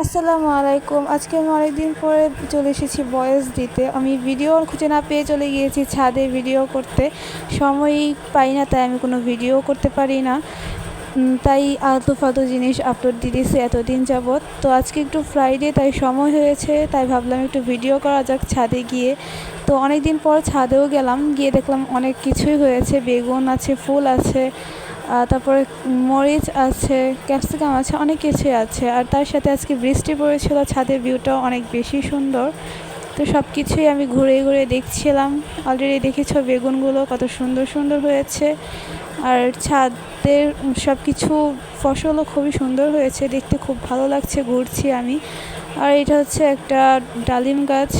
আসসালামু আলাইকুম। আজকে আমি অনেকদিন পরে চলে এসেছি ভয়েস দিতে। আমি ভিডিও খুঁজে না পেয়ে চলে গিয়েছি ছাদে ভিডিও করতে। সময়ই পাই না, তাই আমি কোনো ভিডিও করতে পারি না। তাই আলতু-ফালতু জিনিস আপলোড দিতেছি এতদিন যাবৎ। তো আজকে একটু ফ্রাইডে, তাই সময় হয়েছে, তাই ভাবলাম একটু ভিডিও করা যাক ছাদে গিয়ে। তো অনেকদিন পর ছাদেও গেলাম, গিয়ে দেখলাম অনেক কিছুই হয়েছে। বেগুন আছে, ফুল আছে, তারপরে মরিচ আছে, ক্যাপসিকাম আছে, অনেক কিছুই আছে। আর তার সাথে আজকে বৃষ্টি পড়েছিল, ছাদের ভিউটাও অনেক বেশি সুন্দর। তো সব কিছুই আমি ঘুরে ঘুরে দেখছিলাম। অলরেডি দেখেছো বেগুনগুলো কত সুন্দর সুন্দর হয়েছে। আর ছাদের সব কিছু ফসলও খুবই সুন্দর হয়েছে, দেখতে খুব ভালো লাগছে। ঘুরছি আমি। আর এটা হচ্ছে একটা ডালিম গাছ,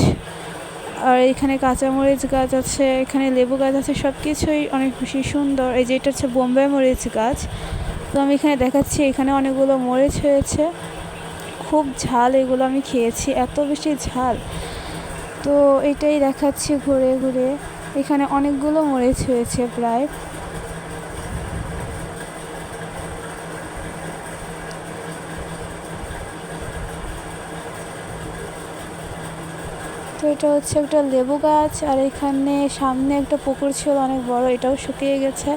আর এখানে কাঁচামরিচ গাছ আছে, এখানে লেবু গাছ আছে, সব কিছুই অনেক বেশি সুন্দর। এই যে এটা হচ্ছে বোম্বাই মরিচ গাছ। তো আমি এখানে দেখাচ্ছি, এখানে অনেকগুলো মরিচ হয়েছে, খুব ঝাল। এগুলো আমি খেয়েছি, এত বেশি ঝাল। তো এটাই দেখাচ্ছি ঘুরে ঘুরে। এখানে অনেকগুলো মরিচ হয়েছে প্রায়। তো এটা হচ্ছে একটা লেবু গাছ, আর এখানে সামনে একটা পুকুর ছিল অনেক বড়, এটাও শুকিয়ে গেছে,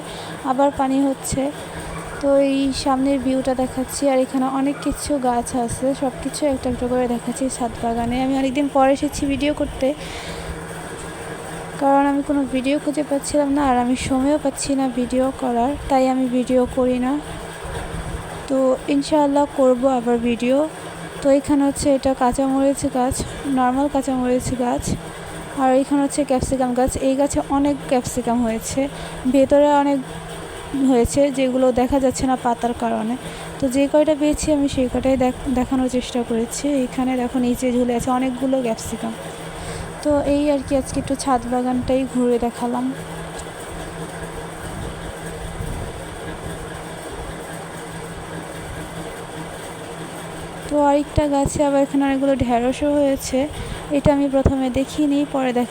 আবার পানি হচ্ছে। তো এই সামনের ভিউটা দেখাচ্ছি। আর এখানে অনেক কিছু গাছ আছে, সব কিছু একটা একটা করে দেখাচ্ছি ছাদ বাগানে। আমি অনেকদিন পরে এসেছি ভিডিও করতে, কারণ আমি কোনো ভিডিও খুঁজে পাচ্ছিলাম না, আর আমি সময়ও পাচ্ছি না ভিডিও করার, তাই আমি ভিডিও করি না। তো ইনশাআল্লাহ করব আবার ভিডিও। তো এখানে হচ্ছে এটা কাঁচামরিচ গাছ, নর্মাল কাঁচামরিচ গাছ। আর এখানে হচ্ছে ক্যাপসিকাম গাছ। এই গাছে অনেক ক্যাপসিকাম হয়েছে, ভেতরে অনেক হয়েছে, যেগুলো দেখা যাচ্ছে না পাতার কারণে। তো যে কয়টা পেয়েছি আমি সেই কয়টাই দেখানোর চেষ্টা করেছি। এখানে দেখো নিচে ঝুলে আছে অনেকগুলো ক্যাপসিকাম। তো এই আর কি, আজকে একটু ছাদ বাগানটাই ঘুরে দেখালাম। তো আরেকটা গাছে আবার এখানে অনেকগুলো ঢেঁড়সও হয়েছে, এটা আমি প্রথমে দেখিনি, পরে দেখা